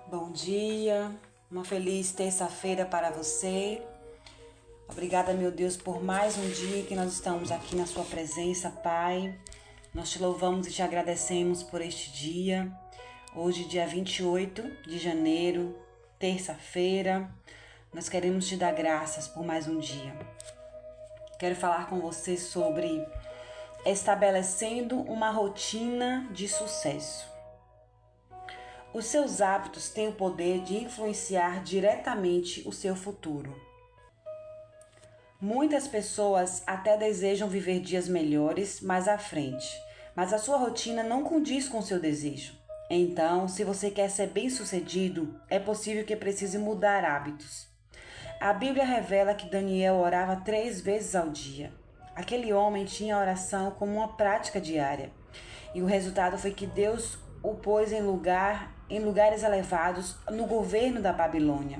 Bom dia, uma feliz terça-feira para você. Obrigada, meu Deus, por mais um dia que nós estamos aqui na sua presença, Pai. Nós te louvamos e te agradecemos por este dia. Hoje, dia 28 de janeiro, terça-feira, nós queremos te dar graças por mais um dia. Quero falar com você sobre estabelecendo uma rotina de sucesso. Os seus hábitos têm o poder de influenciar diretamente o seu futuro. Muitas pessoas até desejam viver dias melhores mais à frente, mas a sua rotina não condiz com o seu desejo. Então, se você quer ser bem-sucedido, é possível que precise mudar hábitos. A Bíblia revela que Daniel orava 3 vezes ao dia. Aquele homem tinha a oração como uma prática diária. E o resultado foi que Deus o pôs em lugares elevados no governo da Babilônia.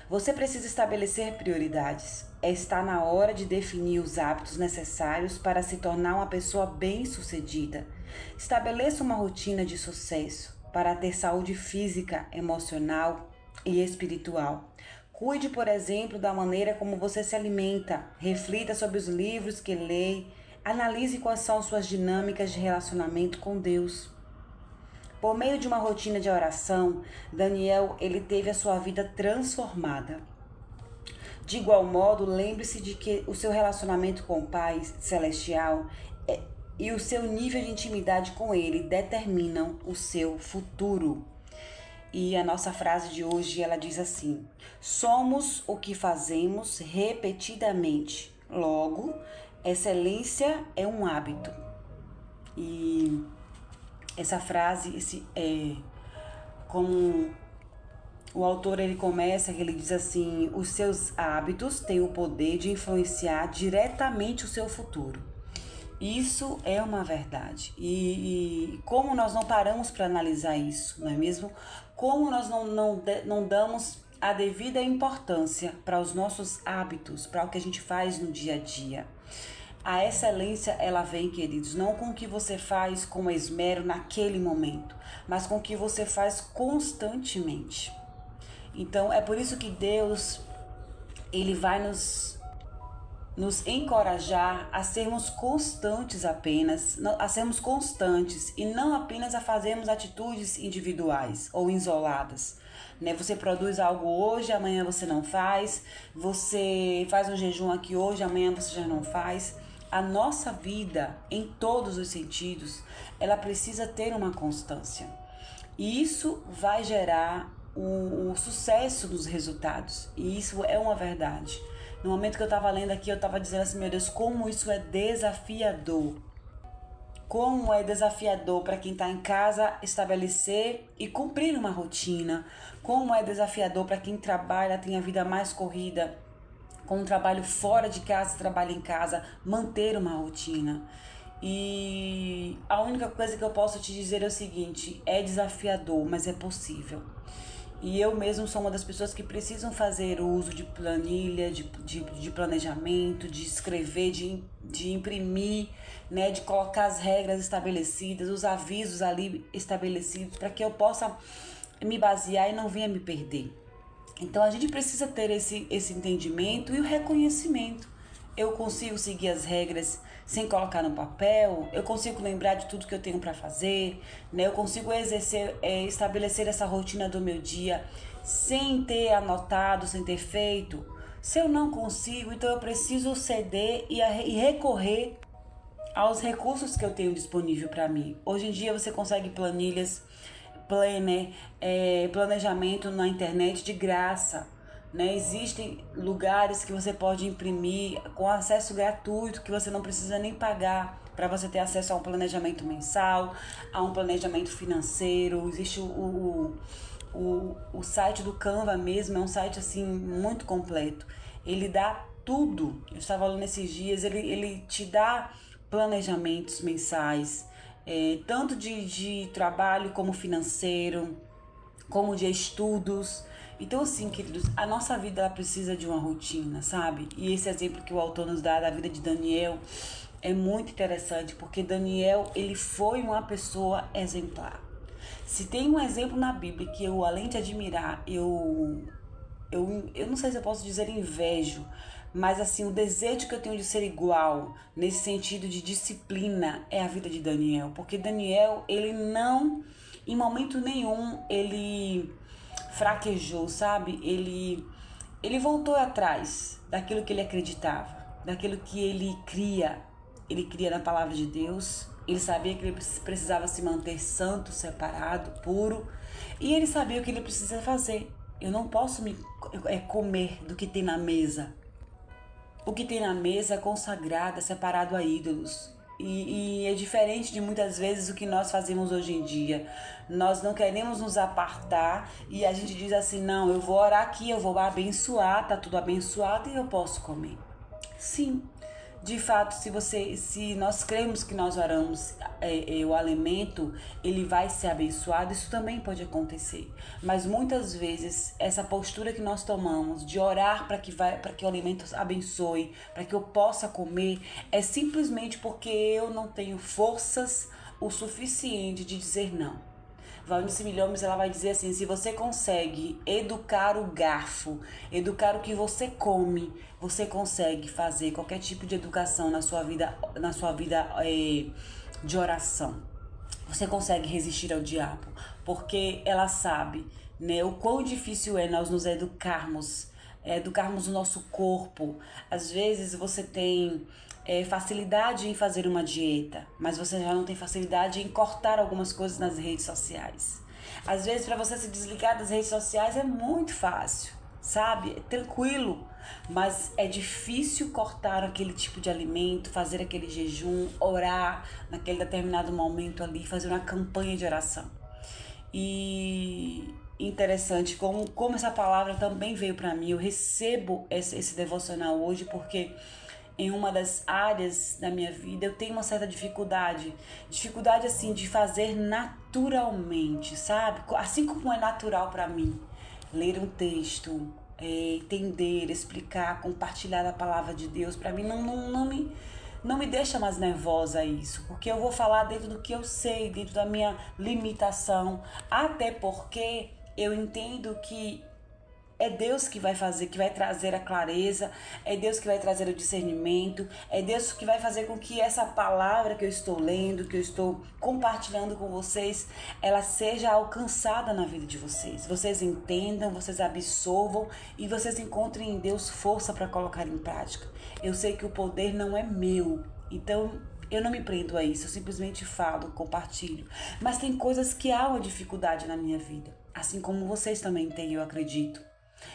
Você precisa estabelecer prioridades. Está na hora de definir os hábitos necessários para se tornar uma pessoa bem-sucedida. Estabeleça uma rotina de sucesso para ter saúde física, emocional e espiritual. Cuide, por exemplo, da maneira como você se alimenta. Reflita sobre os livros que lê. Analise quais são suas dinâmicas de relacionamento com Deus. Por meio de uma rotina de oração, Daniel ele teve a sua vida transformada. De igual modo, lembre-se de que o seu relacionamento com o Pai Celestial e o seu nível de intimidade com Ele determinam o seu futuro. E a nossa frase de hoje, ela diz assim: somos o que fazemos repetidamente. Logo, excelência é um hábito. E essa frase, como o autor ele começa, ele diz assim: os seus hábitos têm o poder de influenciar diretamente o seu futuro. Isso é uma verdade. E como nós não paramos para analisar isso, não é mesmo? Como nós não damos a devida importância para os nossos hábitos, para o que a gente faz no dia a dia. A excelência, ela vem, queridos, não com o que você faz com esmero naquele momento, mas com o que você faz constantemente. Então, é por isso que Deus, ele vai nos encorajar a sermos constantes apenas, a sermos constantes e não apenas a fazermos atitudes individuais ou isoladas. Né? Você produz algo hoje, amanhã você não faz, você faz um jejum aqui hoje, amanhã você já não faz. A nossa vida, em todos os sentidos, ela precisa ter uma constância. E isso vai gerar o sucesso dos resultados. E isso é uma verdade. No momento que eu estava lendo aqui, eu estava dizendo assim, meu Deus, como isso é desafiador. Como é desafiador para quem está em casa estabelecer e cumprir uma rotina. Como é desafiador para quem trabalha, tem a vida mais corrida, com um trabalho fora de casa, trabalho em casa, manter uma rotina. E a única coisa que eu posso te dizer é o seguinte: é desafiador, mas é possível. E eu mesmo sou uma das pessoas que precisam fazer uso de planilha, de planejamento, de escrever, de imprimir, né, de colocar as regras estabelecidas, os avisos ali estabelecidos, para que eu possa me basear e não venha me perder. Então a gente precisa ter esse entendimento e o reconhecimento. Eu consigo seguir as regras sem colocar no papel, eu consigo lembrar de tudo que eu tenho para fazer, né? Eu consigo estabelecer essa rotina do meu dia sem ter anotado, sem ter feito. Se eu não consigo, então eu preciso ceder e recorrer aos recursos que eu tenho disponível para mim. Hoje em dia você consegue planilhas, planejamento na internet de graça. Né? Existem lugares que você pode imprimir com acesso gratuito, que você não precisa nem pagar para você ter acesso a um planejamento mensal, a um planejamento financeiro. Existe o site do Canva mesmo, é um site assim muito completo. Ele dá tudo. Eu estava falando nesses dias, ele te dá planejamentos mensais, tanto de trabalho como financeiro, como de estudos. Então, assim, queridos, a nossa vida ela precisa de uma rotina, sabe? E esse exemplo que o autor nos dá da vida de Daniel é muito interessante, porque Daniel, ele foi uma pessoa exemplar. Se tem um exemplo na Bíblia que eu, além de admirar, eu não sei se eu posso dizer invejo, mas assim, o desejo que eu tenho de ser igual, nesse sentido de disciplina, é a vida de Daniel. Porque Daniel, ele não, em momento nenhum, ele fraquejou, sabe? Ele voltou atrás daquilo que ele acreditava, daquilo que ele cria. Ele cria na palavra de Deus. Ele sabia que ele precisava se manter santo, separado, puro. E ele sabia o que ele precisa fazer. Eu não posso comer do que tem na mesa. O que tem na mesa é consagrado, é separado a ídolos. E é diferente de muitas vezes o que nós fazemos hoje em dia. Nós não queremos nos apartar e a gente diz assim, não, eu vou orar aqui, eu vou abençoar, tá tudo abençoado e eu posso comer. Sim, de fato, se nós cremos que nós oramos, o alimento, ele vai ser abençoado, isso também pode acontecer. Mas muitas vezes essa postura que nós tomamos de orar para que o alimento abençoe, para que eu possa comer, é simplesmente porque eu não tenho forças o suficiente de dizer não. Valnice Milhomes, ela vai dizer assim, se você consegue educar o garfo, educar o que você come, você consegue fazer qualquer tipo de educação na sua vida de oração. Você consegue resistir ao diabo, porque ela sabe, né, o quão difícil é nós nos educarmos o nosso corpo. Às vezes você tem facilidade em fazer uma dieta, mas você já não tem facilidade em cortar algumas coisas nas redes sociais. Às vezes, para você se desligar das redes sociais é muito fácil, sabe? É tranquilo, mas é difícil cortar aquele tipo de alimento, fazer aquele jejum, orar naquele determinado momento ali, fazer uma campanha de oração. E interessante como essa palavra também veio para mim. Eu recebo esse devocional hoje porque em uma das áreas da minha vida eu tenho uma certa dificuldade assim de fazer naturalmente, sabe? Assim como é natural para mim ler um texto, entender, explicar, compartilhar a palavra de Deus, para mim não me deixa mais nervosa isso, porque eu vou falar dentro do que eu sei, dentro da minha limitação, até porque eu entendo que é Deus que vai fazer, que vai trazer a clareza, é Deus que vai trazer o discernimento, é Deus que vai fazer com que essa palavra que eu estou lendo, que eu estou compartilhando com vocês, ela seja alcançada na vida de vocês. Vocês entendam, vocês absorvam e vocês encontrem em Deus força para colocar em prática. Eu sei que o poder não é meu, então eu não me prendo a isso, eu simplesmente falo, compartilho. Mas tem coisas que há uma dificuldade na minha vida, assim como vocês também têm, eu acredito.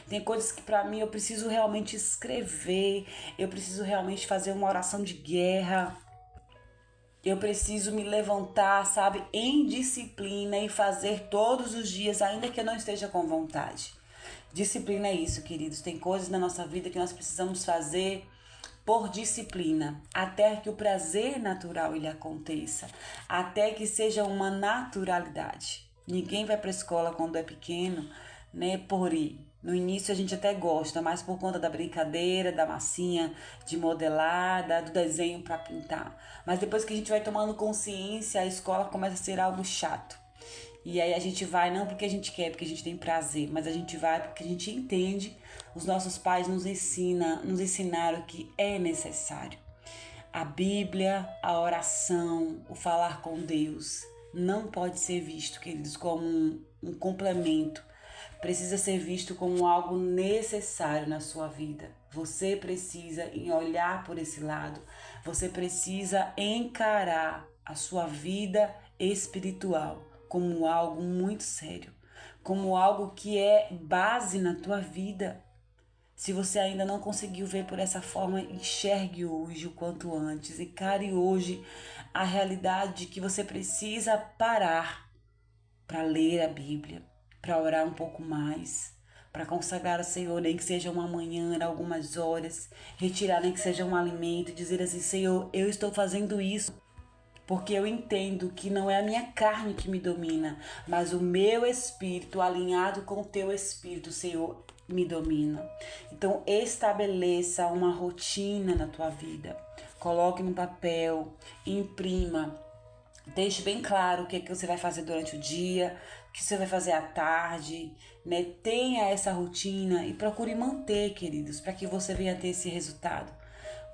Tem coisas que para mim eu preciso realmente escrever, eu preciso realmente fazer uma oração de guerra, eu preciso me levantar, sabe, em disciplina e fazer todos os dias, ainda que eu não esteja com vontade. Disciplina é isso, queridos. Tem coisas na nossa vida que nós precisamos fazer por disciplina, até que o prazer natural ele aconteça, até que seja uma naturalidade. Ninguém vai para a escola quando é pequeno, né, por ir. No início a gente até gosta, mas por conta da brincadeira, da massinha de modelar, do desenho para pintar. Mas depois que a gente vai tomando consciência, a escola começa a ser algo chato. E aí a gente vai não porque a gente quer, porque a gente tem prazer, mas a gente vai porque a gente entende. Os nossos pais nos ensinaram que é necessário. A Bíblia, a oração, o falar com Deus não pode ser visto, queridos, como um complemento. Precisa ser visto como algo necessário na sua vida. Você precisa olhar por esse lado. Você precisa encarar a sua vida espiritual como algo muito sério, como algo que é base na tua vida. Se você ainda não conseguiu ver por essa forma, enxergue hoje o quanto antes. Encare hoje a realidade de que você precisa parar para ler a Bíblia, para orar um pouco mais, para consagrar ao Senhor, nem que seja uma manhã, algumas horas, retirar nem que seja um alimento e dizer assim, Senhor, eu estou fazendo isso porque eu entendo que não é a minha carne que me domina, mas o meu espírito alinhado com o teu espírito, Senhor, me domina. Então estabeleça uma rotina na tua vida, coloque no papel, imprima. Deixe bem claro o que é que você vai fazer durante o dia, o que você vai fazer à tarde, né? Tenha essa rotina e procure manter, queridos, para que você venha ter esse resultado.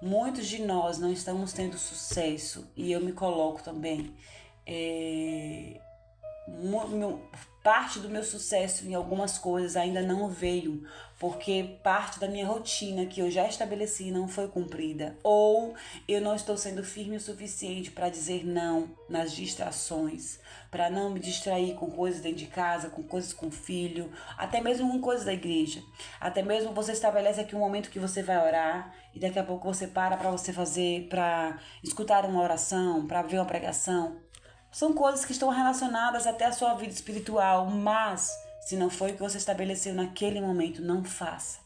Muitos de nós não estamos tendo sucesso e eu me coloco também. É, parte do meu sucesso em algumas coisas ainda não veio, porque parte da minha rotina que eu já estabeleci não foi cumprida, ou eu não estou sendo firme o suficiente para dizer não nas distrações, para não me distrair com coisas dentro de casa, com coisas com o filho, até mesmo com coisas da igreja. Até mesmo você estabelece aqui um momento que você vai orar e daqui a pouco você para você fazer, para escutar uma oração, para ver uma pregação. São coisas que estão relacionadas até à sua vida espiritual, mas se não foi o que você estabeleceu naquele momento, não faça.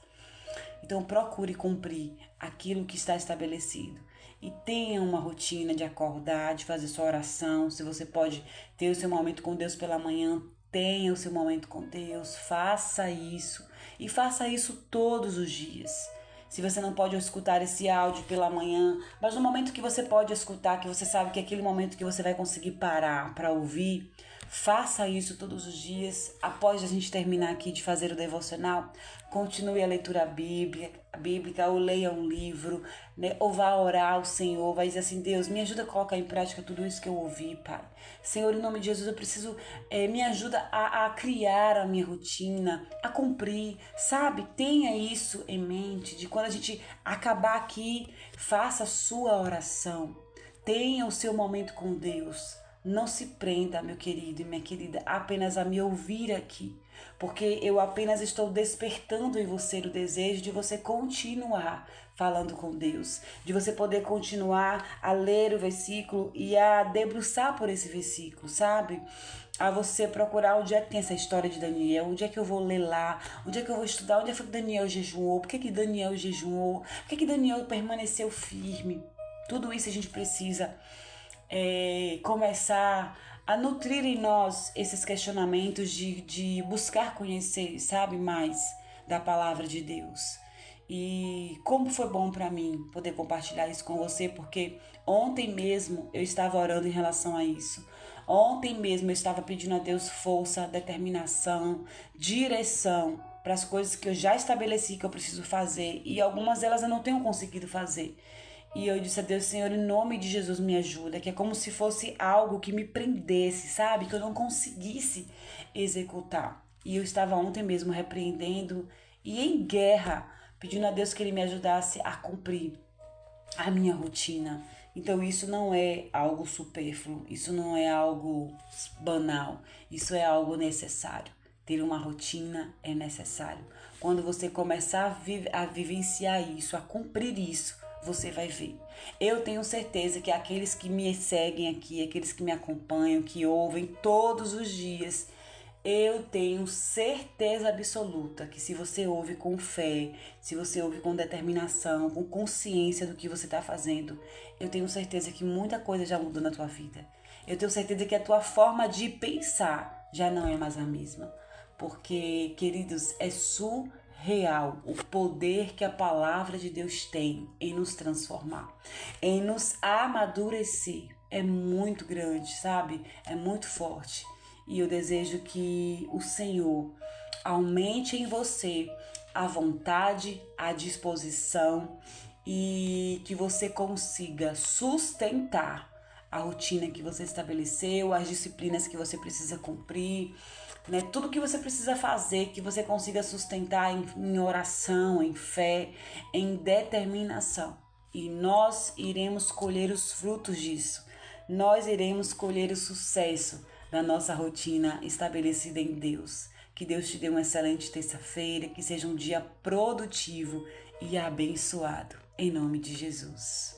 Então procure cumprir aquilo que está estabelecido. E tenha uma rotina de acordar, de fazer sua oração. Se você pode ter o seu momento com Deus pela manhã, tenha o seu momento com Deus. Faça isso. E faça isso todos os dias. Se você não pode escutar esse áudio pela manhã, mas no momento que você pode escutar, que você sabe que é aquele momento que você vai conseguir parar para ouvir, faça isso todos os dias. Após a gente terminar aqui de fazer o devocional, continue a leitura bíblica, ou leia um livro, né? Ou vá orar ao Senhor, vai dizer assim: Deus, me ajuda a colocar em prática tudo isso que eu ouvi, Pai. Senhor, em nome de Jesus, eu preciso, me ajuda a criar a minha rotina, a cumprir, sabe? Tenha isso em mente, de quando a gente acabar aqui, faça a sua oração, tenha o seu momento com Deus. Não se prenda, meu querido e minha querida, apenas a me ouvir aqui, porque eu apenas estou despertando em você o desejo de você continuar falando com Deus, de você poder continuar a ler o versículo e a debruçar por esse versículo, sabe? A você procurar onde é que tem essa história de Daniel, onde é que eu vou ler lá, onde é que eu vou estudar, onde é que Daniel jejuou, por que Daniel jejuou, por que Daniel permaneceu firme. Tudo isso a gente precisa começar a nutrir em nós esses questionamentos de buscar conhecer, sabe, mais da palavra de Deus. E como foi bom para mim poder compartilhar isso com você, porque ontem mesmo eu estava orando em relação a isso. Ontem mesmo eu estava pedindo a Deus força, determinação, direção para as coisas que eu já estabeleci que eu preciso fazer, e algumas delas eu não tenho conseguido fazer. E eu disse a Deus: Senhor, em nome de Jesus, me ajuda. Que é como se fosse algo que me prendesse, sabe? Que eu não conseguisse executar. E eu estava ontem mesmo repreendendo e em guerra, pedindo a Deus que Ele me ajudasse a cumprir a minha rotina. Então isso não é algo supérfluo, isso não é algo banal, isso é algo necessário. Ter uma rotina é necessário. Quando você começar a vivenciar isso, a cumprir isso, você vai ver. Eu tenho certeza que aqueles que me seguem aqui, aqueles que me acompanham, que ouvem todos os dias, eu tenho certeza absoluta que se você ouve com fé, se você ouve com determinação, com consciência do que você está fazendo, eu tenho certeza que muita coisa já mudou na tua vida. Eu tenho certeza que a tua forma de pensar já não é mais a mesma. Porque, queridos, é surreal o poder que a palavra de Deus tem em nos transformar, em nos amadurecer. É muito grande, sabe? É muito forte. E eu desejo que o Senhor aumente em você a vontade, a disposição, e que você consiga sustentar a rotina que você estabeleceu, as disciplinas que você precisa cumprir, né? Tudo que você precisa fazer, que você consiga sustentar em oração, em fé, em determinação. E nós iremos colher os frutos disso. Nós iremos colher o sucesso da nossa rotina estabelecida em Deus. Que Deus te dê uma excelente terça-feira, que seja um dia produtivo e abençoado. Em nome de Jesus.